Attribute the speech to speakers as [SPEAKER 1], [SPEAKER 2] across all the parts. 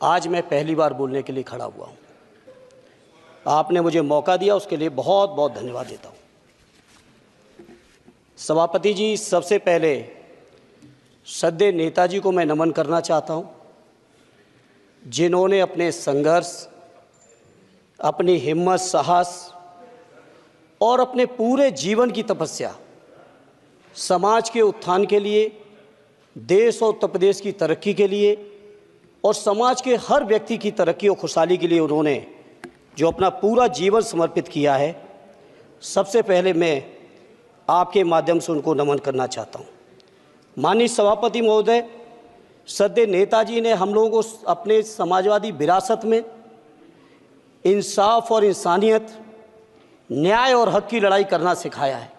[SPEAKER 1] आज मैं पहली बार बोलने के लिए खड़ा हुआ हूँ। आपने मुझे मौका दिया, उसके लिए बहुत बहुत धन्यवाद देता हूँ। सभापति जी, सबसे पहले श्रद्धेय नेताजी को मैं नमन करना चाहता हूँ, जिन्होंने अपने संघर्ष, अपनी हिम्मत, साहस और अपने पूरे जीवन की तपस्या समाज के उत्थान के लिए, देश और उत्तर प्रदेश की तरक्की के लिए और समाज के हर व्यक्ति की तरक्की और खुशहाली के लिए उन्होंने जो अपना पूरा जीवन समर्पित किया है, सबसे पहले मैं आपके माध्यम से उनको नमन करना चाहता हूँ। माननीय सभापति महोदय, श्रद्धेय नेताजी ने हम लोगों को अपने समाजवादी विरासत में इंसाफ और इंसानियत, न्याय और हक की लड़ाई करना सिखाया है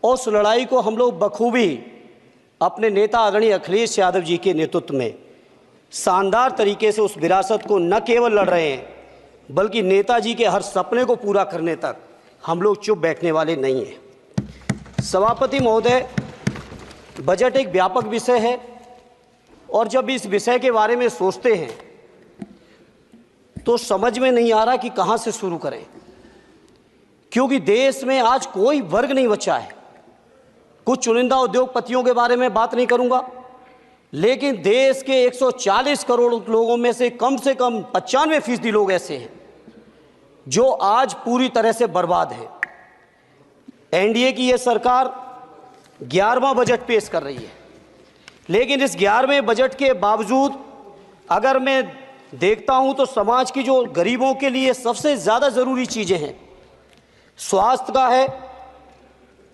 [SPEAKER 1] और उस लड़ाई को हम लोग बखूबी अपने नेता आदरणीय अखिलेश यादव जी के नेतृत्व में शानदार तरीके से उस विरासत को न केवल लड़ रहे हैं, बल्कि नेताजी के हर सपने को पूरा करने तक हम लोग चुप बैठने वाले नहीं हैं। सभापति महोदय, बजट एक व्यापक विषय है और जब इस विषय के बारे में सोचते हैं तो समझ में नहीं आ रहा कि कहाँ से शुरू करें, क्योंकि देश में आज कोई वर्ग नहीं बचा है। कुछ चुनिंदा उद्योगपतियों के बारे में बात नहीं करूंगा, लेकिन देश के 140 करोड़ लोगों में से कम 95% लोग ऐसे हैं जो आज पूरी तरह से बर्बाद है। एनडीए की यह सरकार 11वां बजट पेश कर रही है, लेकिन इस 11वें बजट के बावजूद अगर मैं देखता हूं तो समाज की जो गरीबों के लिए सबसे ज़्यादा ज़रूरी चीज़ें हैं, स्वास्थ्य का है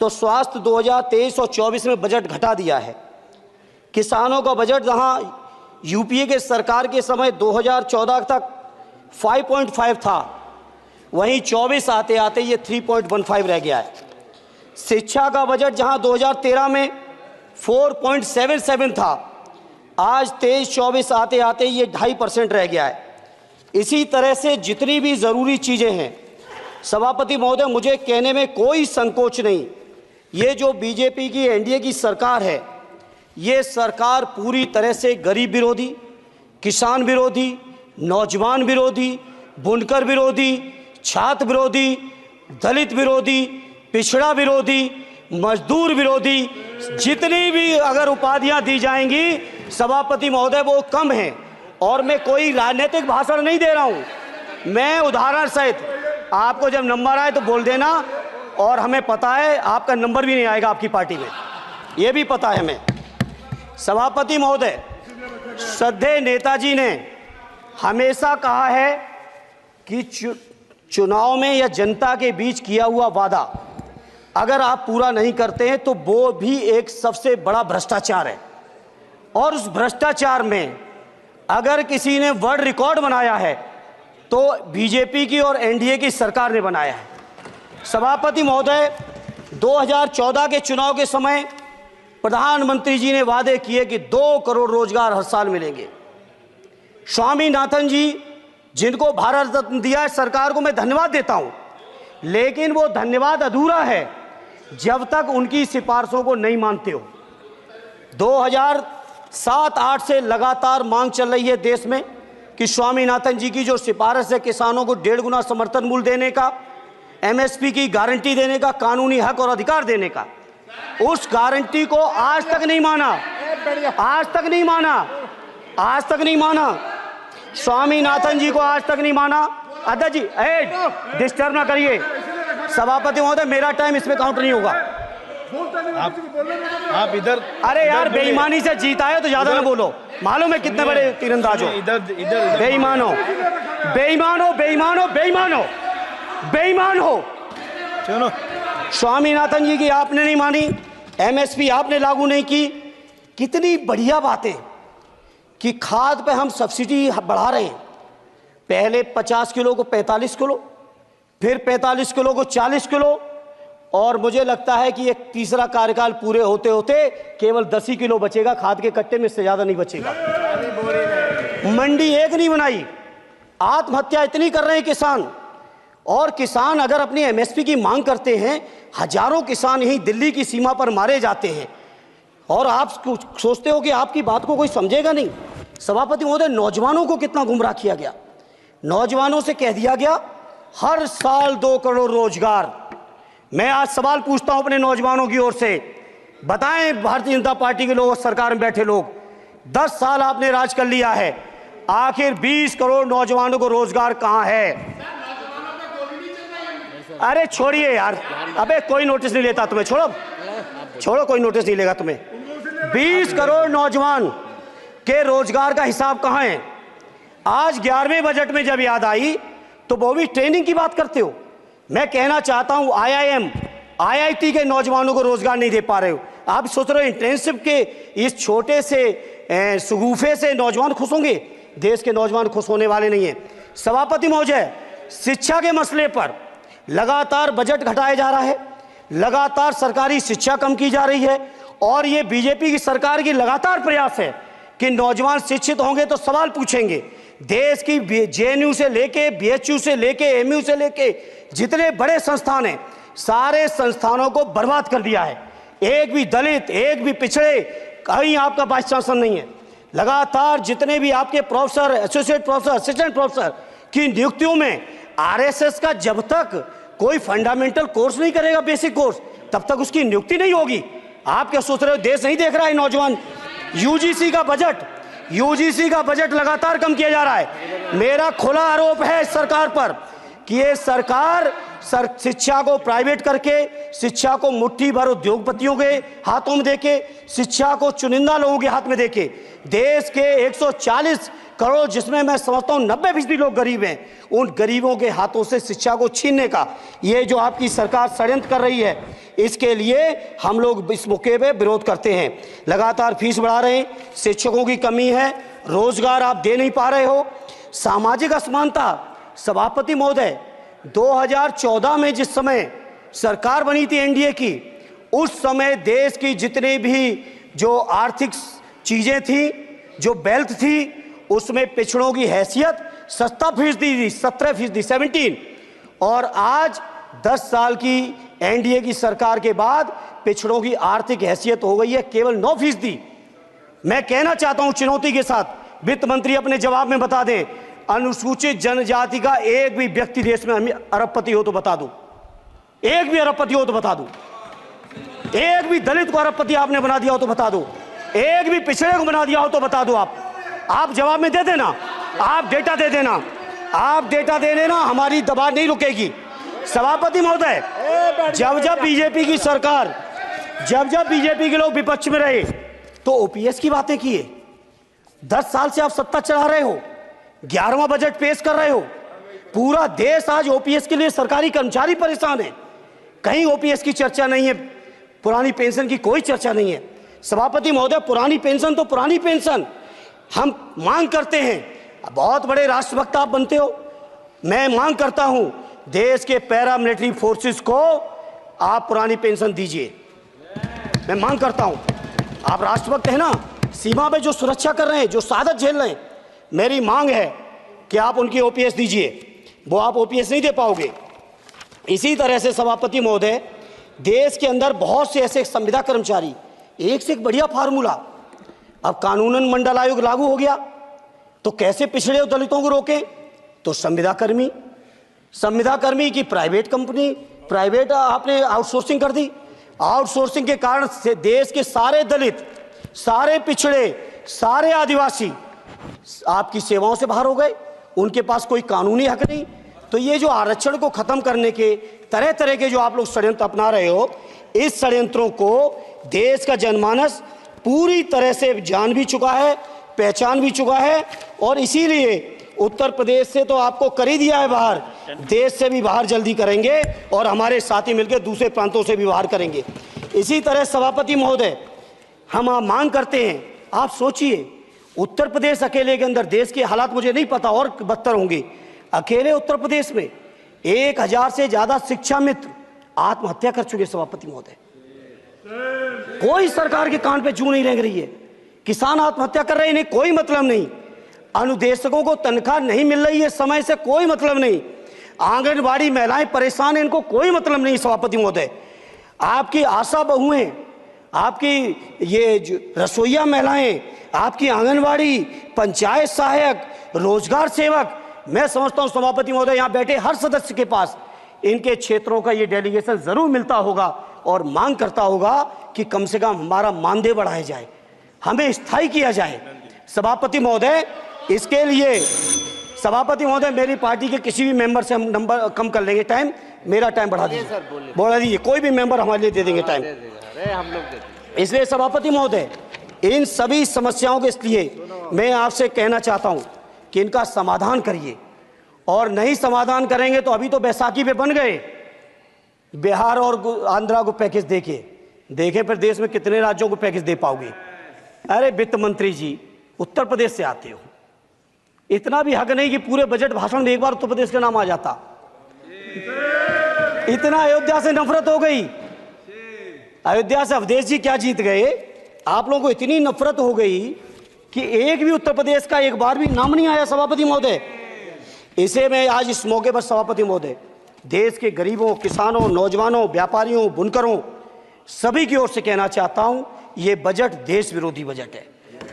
[SPEAKER 1] तो स्वास्थ्य 2023 और 24 में बजट घटा दिया है। किसानों का बजट जहां यूपीए के सरकार के समय 2014 तक 5.5 था, वहीं 24 आते आते ये 3.15 रह गया है। शिक्षा का बजट जहां 2013 में 4.77 था, आज 23-24 आते आते ये 2.5% रह गया है। इसी तरह से जितनी भी ज़रूरी चीज़ें हैं, सभापति महोदय, मुझे कहने में कोई संकोच नहीं, ये जो बीजेपी की एनडीए की सरकार है, ये सरकार पूरी तरह से गरीब विरोधी, किसान विरोधी, नौजवान विरोधी, बुनकर विरोधी, छात्र विरोधी, दलित विरोधी, पिछड़ा विरोधी, मजदूर विरोधी, जितनी भी अगर उपाधियां दी जाएंगी सभापति महोदय वो कम हैं। और मैं कोई राजनीतिक भाषण नहीं दे रहा हूं, मैं उदाहरण सहित आपको जब नंबर आए तो बोल देना, और हमें पता है आपका नंबर भी नहीं आएगा आपकी पार्टी में, ये भी पता है हमें। सभापति महोदय, श्रद्धेय नेताजी ने हमेशा कहा है कि चुनाव में या जनता के बीच किया हुआ वादा अगर आप पूरा नहीं करते हैं तो वो भी एक सबसे बड़ा भ्रष्टाचार है, और उस भ्रष्टाचार में अगर किसी ने वर्ल्ड रिकॉर्ड बनाया है तो बीजेपी की और एनडीए की सरकार ने बनाया है। सभापति महोदय, 2014 के चुनाव के समय प्रधानमंत्री जी ने वादे किए कि 2 करोड़ रोजगार हर साल मिलेंगे। स्वामीनाथन जी, जिनको भारत रत्न दिया है, सरकार को मैं धन्यवाद देता हूं, लेकिन वो धन्यवाद अधूरा है जब तक उनकी सिफारिशों को नहीं मानते हो। 2007-8 से लगातार मांग चल रही है देश में कि स्वामीनाथन जी की जो सिफारिश है, किसानों को 1.5 गुना समर्थन मूल्य देने का, एमएसपी की गारंटी देने का, कानूनी हक और अधिकार देने का, उस गारंटी को आज तक नहीं माना, आज तक नहीं माना, आज तक नहीं माना। स्वामीनाथन जी को आज तक नहीं माना। अध्यक्ष जी, डिस्टर्ब ना करिए। सभापति महोदय, मेरा टाइम इसमें काउंट नहीं होगा।
[SPEAKER 2] आप इधर,
[SPEAKER 1] अरे यार, बेईमानी से जीता है तो ज्यादा ना बोलो, मालूम है कितने बड़े तीरंदाज हो।
[SPEAKER 2] इधर
[SPEAKER 1] बेईमान हो, बेईमान हो, बेईमान हो, बेईमान हो, बेईमान हो।
[SPEAKER 2] चलो,
[SPEAKER 1] स्वामीनाथन जी की आपने नहीं मानी, एमएसपी आपने लागू नहीं की। कितनी बढ़िया बातें कि खाद पे हम सब्सिडी बढ़ा रहे हैं, पहले 50 किलो को 45 किलो, फिर 45 किलो को 40 किलो, और मुझे लगता है कि एक तीसरा कार्यकाल पूरे होते होते केवल 10 ही किलो बचेगा खाद के कट्टे में, इससे ज़्यादा नहीं बचेगा। मंडी एक नहीं बनाई, आत्महत्या इतनी कर रहे हैं किसान, और किसान अगर अपनी एमएसपी की मांग करते हैं, हजारों किसान यहीं दिल्ली की सीमा पर मारे जाते हैं, और आप सोचते हो कि आपकी बात को कोई समझेगा नहीं। सभापति महोदय, नौजवानों को कितना गुमराह किया गया। नौजवानों से कह दिया गया हर साल 2 करोड़ रोजगार। मैं आज सवाल पूछता हूं अपने नौजवानों की ओर से, बताएं भारतीय जनता पार्टी के लोग, सरकार में बैठे लोग, 10 साल आपने राज कर लिया है, आखिर 20 करोड़ नौजवानों को रोजगार कहां है? अरे छोड़िए यार, अबे कोई नोटिस नहीं लेता तुम्हें, छोड़ो कोई नोटिस नहीं लेगा तुम्हें। 20 करोड़ नौजवान के रोजगार का हिसाब कहां है? आज 11वें बजट में जब याद आई तो वो भी ट्रेनिंग की बात करते हो। मैं कहना चाहता हूं IIM IIT के नौजवानों को रोजगार नहीं दे पा रहे हो। आप सोच रहे हो इंटर्नशिप के इस छोटे से शगुफे से नौजवान खुश होंगे? देश के नौजवान खुश होने वाले नहीं है। सभापति महोदय, शिक्षा के मसले पर लगातार बजट घटाया जा रहा है, लगातार सरकारी शिक्षा कम की जा रही है, और ये बीजेपी की सरकार की लगातार प्रयास है कि नौजवान शिक्षित होंगे तो सवाल पूछेंगे। देश की JNU से लेके BHU से लेके MU से लेके जितने बड़े संस्थान हैं, सारे संस्थानों को बर्बाद कर दिया है। एक भी दलित, एक भी पिछड़े, कहीं आपका वाइस चांसलर नहीं है। लगातार जितने भी आपके professor, associate professor, assistant professor की नियुक्तियों में RSS का जब तक कोई फंडामेंटल कोर्स नहीं करेगा, बेसिक कोर्स, तब तक उसकी नियुक्ति नहीं होगी। आप क्या सोच रहे हो देश नहीं देख रहा है नौजवान? UGC का बजट लगातार कम किया जा रहा है। मेरा खुला आरोप है इस सरकार पर कि ये सरकार शिक्षा को प्राइवेट करके, शिक्षा को मुट्ठी भर उद्योगपतियों के हाथों में देके, शिक्षा को चुनिंदा लोगों के हाथ में देके, देश के 140 करोड़, जिसमें मैं समझता हूं 90% लोग गरीब हैं, उन गरीबों के हाथों से शिक्षा को छीनने का ये जो आपकी सरकार षड्यंत्र कर रही है, इसके लिए हम लोग इस मौके पे विरोध करते हैं। लगातार फीस बढ़ा रहे हैं, शिक्षकों की कमी है, रोजगार आप दे नहीं पा रहे हो, सामाजिक असमानता। सभापति महोदय, 2014 में जिस समय सरकार बनी थी NDA की, उस समय देश की जितने भी जो आर्थिक चीजें थी, जो वेल्थ थी, उसमें पिछड़ों की हैसियत 17% थी, 17%, और आज 10 साल की NDA की सरकार के बाद पिछड़ों की आर्थिक हैसियत हो गई है केवल 9%। मैं कहना चाहता हूं चुनौती के साथ, वित्त मंत्री अपने जवाब में बता दें, अनुसूचित जनजाति का एक भी व्यक्ति देश में अरबपति हो तो बता दो, एक भी अरबपति हो तो बता दो, एक भी दलित को अरबपति आपने बना दिया हो तो बता दो, एक भी पिछड़े को बना दिया हो तो बता दो। आप जवाब में दे देना, आप डेटा दे देना, आप डेटा दे देना, हमारी दबाव नहीं रुकेगी। सभापति महोदय, जब बीजेपी की सरकार, जब बीजेपी के लोग विपक्ष में रहे तो OPS की बातें किए। 10 साल से आप सत्ता चला रहे हो, 11वां बजट पेश कर रहे हो, पूरा देश आज OPS के लिए, सरकारी कर्मचारी परेशान है, कहीं OPS की चर्चा नहीं है, पुरानी पेंशन की कोई चर्चा नहीं है। सभापति महोदय, पुरानी पेंशन तो पुरानी पेंशन, हम मांग करते हैं, बहुत बड़े राष्ट्रभक्त आप बनते हो, मैं मांग करता हूं देश के पैरामिलिट्री फोर्सेस को आप पुरानी पेंशन दीजिए। मैं मांग करता हूं, आप राष्ट्रभक्त हैं ना, सीमा पे जो सुरक्षा कर रहे हैं, जो शहादत झेल रहे हैं, मेरी मांग है कि आप उनकी OPS दीजिए। वो आप OPS नहीं दे पाओगे। इसी तरह से सभापति महोदय, देश के अंदर बहुत से ऐसे संविदा कर्मचारी, एक से एक बढ़िया फार्मूला, अब कानूनन मंडल आयोग लागू हो गया तो कैसे पिछड़े और दलितों को रोकें? तो संविदा कर्मी की प्राइवेट कंपनी, प्राइवेट आपने आउटसोर्सिंग कर दी। आउटसोर्सिंग के कारण से देश के सारे दलित, सारे पिछड़े, सारे आदिवासी आपकी सेवाओं से बाहर हो गए, उनके पास कोई कानूनी हक नहीं। तो ये जो आरक्षण को खत्म करने के तरह तरह के जो आप लोग षड्यंत्र अपना रहे हो, इस षड्यंत्रों को देश का जनमानस पूरी तरह से जान भी चुका है, पहचान भी चुका है, और इसीलिए उत्तर प्रदेश से तो आपको कर ही दिया है बाहर, देश से भी बाहर जल्दी करेंगे, और हमारे साथी मिलकर दूसरे प्रांतों से भी बाहर करेंगे। इसी तरह सभापति महोदय, हम मांग करते हैं, आप सोचिए, उत्तर प्रदेश अकेले के अंदर, देश के हालात मुझे नहीं पता और बदतर होंगे, अकेले उत्तर प्रदेश में 1000 से ज्यादा शिक्षा मित्र आत्महत्या कर चुके। सभापति महोदय, कोई सरकार के कान पे जू नहीं रेंग रही है, किसान आत्महत्या कर रहे हैं, इन्हें कोई मतलब नहीं, अनुदेशकों को तनख्वाह नहीं मिल रही है समय से, कोई मतलब नहीं, आंगनबाड़ी महिलाएं परेशान हैं, इनको कोई मतलब नहीं। सभापति महोदय, आपकी आशा बहुएं, आपकी ये जो रसोइया महिलाएं, आपकी आंगनवाड़ी, पंचायत सहायक, रोजगार सेवक, मैं समझता हूं सभापति महोदय यहाँ बैठे हर सदस्य के पास इनके क्षेत्रों का ये डेलीगेशन जरूर मिलता होगा और मांग करता होगा कि कम से कम हमारा मानदेय बढ़ाया जाए, हमें स्थायी किया जाए। सभापति महोदय, इसके लिए सभापति महोदय मेरी पार्टी के किसी भी मेंबर से हम नंबर कम कर लेंगे, टाइम, मेरा टाइम बढ़ा दीजिए, बढ़ा दीजिए, कोई भी मेंबर हमारे लिए दे देंगे टाइम।
[SPEAKER 2] हम लोग
[SPEAKER 1] इसलिए सभापति महोदय, इन सभी समस्याओं के लिए मैं आपसे कहना चाहता हूं कि इनका समाधान करिए, और नहीं समाधान करेंगे तो अभी तो बैसाखी पे बन गए, बिहार और आंध्रा को पैकेज देखे फिर देश में कितने राज्यों को पैकेज दे पाओगे। अरे वित्त मंत्री जी, उत्तर प्रदेश से आते हो, इतना भी हक नहीं कि पूरे बजट भाषण में एक बार उत्तर प्रदेश का नाम आ जाता। इतना अयोध्या से नफरत हो गई, अयोध्या से अवधेश जी क्या जीत गए, आप लोगों को इतनी नफरत हो गई कि एक भी उत्तर प्रदेश का एक बार भी नाम नहीं आया। सभापति महोदय, इसे मैं आज इस मौके पर सभापति महोदय देश के गरीबों, किसानों, नौजवानों, व्यापारियों, बुनकरों सभी की ओर से कहना चाहता हूं, ये बजट देश विरोधी बजट है।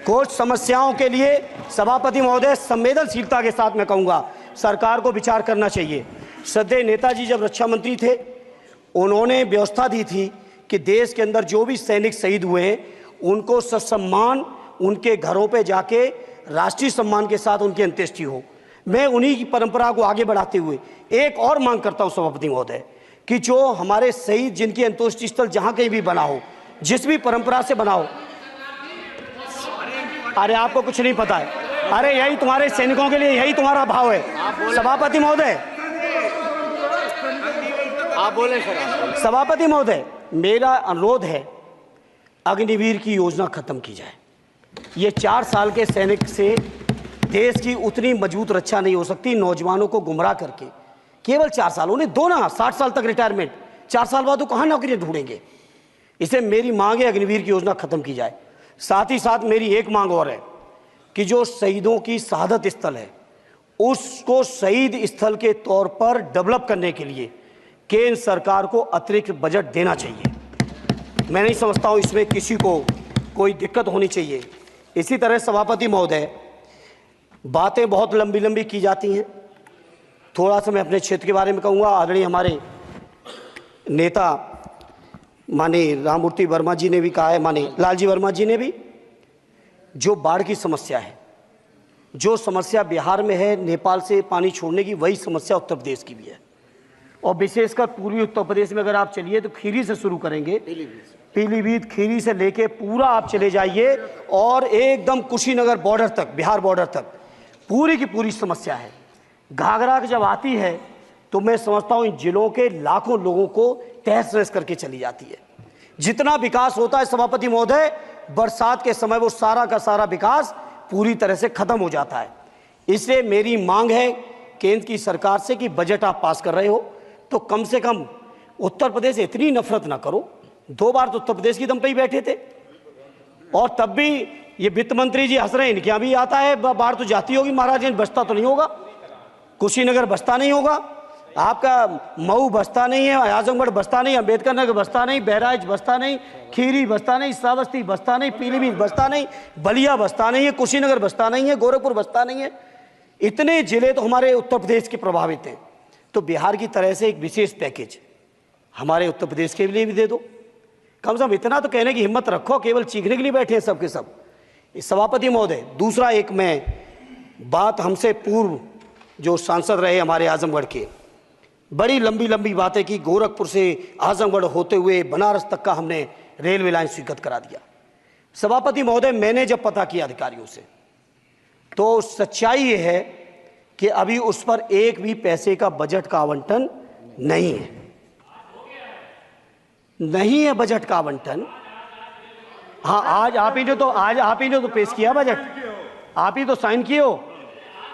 [SPEAKER 1] कुछ समस्याओं के लिए सभापति महोदय संवेदनशीलता के साथ मैं कहूंगा सरकार को विचार करना चाहिए। श्रद्धेय नेताजी जब रक्षा मंत्री थे, उन्होंने व्यवस्था दी थी कि देश के अंदर जो भी सैनिक शहीद हुए हैं उनको ससम्मान उनके घरों पे जाके राष्ट्रीय सम्मान के साथ उनकी अंत्येष्टि हो। मैं उन्हीं की परंपरा को आगे बढ़ाते हुए एक और मांग करता हूं सभापति महोदय कि जो हमारे शहीद जिनकी अंत्येष्टि स्थल जहां कहीं भी बना हो, जिस भी परंपरा से बना हो, अरे आपको कुछ नहीं पता है, अरे यही तुम्हारे सैनिकों के लिए यही तुम्हारा भाव है। सभापति महोदय,
[SPEAKER 2] आप बोले सर।
[SPEAKER 1] सभापति महोदय, मेरा अनुरोध है अग्निवीर की योजना खत्म की जाए। ये 4 साल के सैनिक से देश की उतनी मजबूत रक्षा नहीं हो सकती। नौजवानों को गुमराह करके केवल 4 साल, उन्हें दो ना 60 साल तक रिटायरमेंट, 4 साल बाद वो कहाँ नौकरी ढूंढेंगे। इसे मेरी मांग है अग्निवीर की योजना खत्म की जाए। साथ ही साथ मेरी एक मांग और है कि जो शहीदों की शहादत स्थल है उसको शहीद स्थल के तौर पर डेवलप करने के लिए केंद्र सरकार को अतिरिक्त बजट देना चाहिए। मैं नहीं समझता हूं इसमें किसी को कोई दिक्कत होनी चाहिए। इसी तरह सभापति महोदय, बातें बहुत लंबी लंबी की जाती हैं, थोड़ा सा मैं अपने क्षेत्र के बारे में कहूँगा। आदरणीय हमारे नेता माननीय राममूर्ति वर्मा जी ने भी कहा है, माननीय लालजी वर्मा जी ने भी, जो बाढ़ की समस्या है, जो समस्या बिहार में है नेपाल से पानी छोड़ने की, वही समस्या उत्तर प्रदेश की भी है। और विशेषकर पूर्वी उत्तर प्रदेश में अगर आप चलिए तो खीरी से शुरू करेंगे, पीलीभीत खीरी से लेके पूरा आप चले जाइए और एकदम कुशीनगर बॉर्डर तक, बिहार बॉर्डर तक पूरी की पूरी समस्या है। घाघरा जब आती है तो मैं समझता हूं इन जिलों के लाखों लोगों को तहस नहस करके चली जाती है। जितना विकास होता है सभापति महोदय, बरसात के समय वो सारा का सारा विकास पूरी तरह से खत्म हो जाता है। इसलिए मेरी मांग है केंद्र की सरकार से कि बजट आप पास कर रहे हो तो कम से कम उत्तर प्रदेश से इतनी नफरत ना करो। 2 बार तो उत्तर प्रदेश की दम पे ही बैठे थे और तब भी ये वित्त मंत्री जी हंस रहे हैं, इनके यहाँ भी आता है बाढ़ तो जाती होगी, महाराज बसता तो नहीं होगा, कुशीनगर बसता नहीं होगा, आपका मऊ बसता नहीं है, आजमगढ़ बसता नहीं, अम्बेडकर नगर बसता नहीं, बहराइच बसता नहीं, खीरी बसता नहीं, श्रावस्ती बसता नहीं, पीलीभीत बसता नहीं, बलिया बसता नहीं है, कुशीनगर बसता नहीं है, गोरखपुर बसता नहीं है। इतने जिले तो हमारे उत्तर प्रदेश के प्रभावित हैं। तो बिहार की तरह से एक विशेष पैकेज हमारे उत्तर प्रदेश के लिए भी दे दो। कम से कम इतना तो कहने की हिम्मत रखो, केवल चीखने के लिए बैठे हैं सब के सब। सभापति महोदय, दूसरा एक मैं बात, हमसे पूर्व जो सांसद रहे हमारे आजमगढ़ के, बड़ी लंबी लंबी बातें की, गोरखपुर से आजमगढ़ होते हुए बनारस तक का हमने रेलवे लाइन स्वीकृत करा दिया। सभापति महोदय, मैंने जब पता किया अधिकारियों से तो सच्चाई ये है कि अभी उस पर एक भी पैसे का बजट का आवंटन नहीं है, नहीं है बजट का आवंटन। हाँ, आज आप ही ने तो पेश किया बजट, आप ही तो साइन किए हो,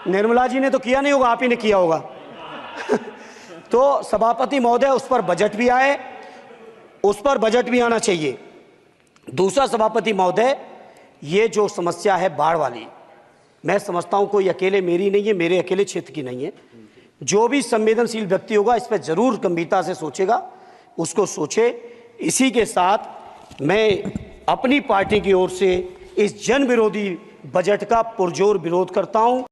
[SPEAKER 1] निर्मला जी ने तो किया नहीं होगा, आप ही ने किया होगा। तो सभापति महोदय, उस पर बजट भी आए, उस पर बजट भी आना चाहिए। दूसरा सभापति महोदय, ये जो समस्या है बाढ़ वाली, मैं समझता हूं कोई अकेले मेरी नहीं है, मेरे अकेले क्षेत्र की नहीं है। जो भी संवेदनशील व्यक्ति होगा इस पर जरूर गंभीरता से सोचेगा, उसको सोचे। इसी के साथ मैं अपनी पार्टी की ओर से इस जन विरोधी बजट का पुरजोर विरोध करता हूं।